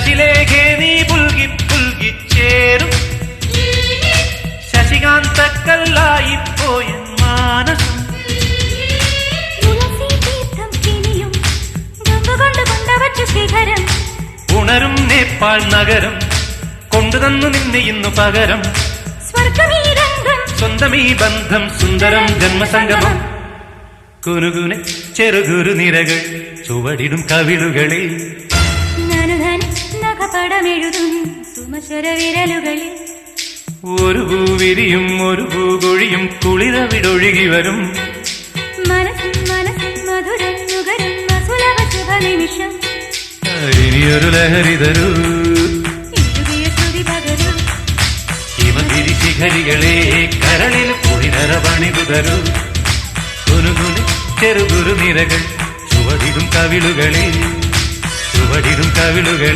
ശശിലേഖേ നീ പുൽകി പുൽകി ചേരും ശശികാന്തക്കല്ലായി പോയ മാനസം ഉണരും നേപ്പാൾ നഗരം കൊണ്ടുതന്നു നിന്നെ ഇന്നു പകരം സ്വന്തമീ ബന്ധം സുന്ദരം ജന്മസംഗമം കുനുകുനെ ചെറുകുരു നിരകൾ ചുവടിടും കവിളുകളിൽ ഒരു പൂവിരിയും ഒരു പൂകൊഴിയും കുളിരവിടൊഴുകി വരും ഇനിയൊരു ലഹരി തരൂ ഹിമഗിരി ശിഖരികളെ കരളിൽ കുളിരറ പണിതു തരൂ കുനുകുനെ ചെറുകുരു നിരകൾ ചുവടിടും കവിളുകളിൽ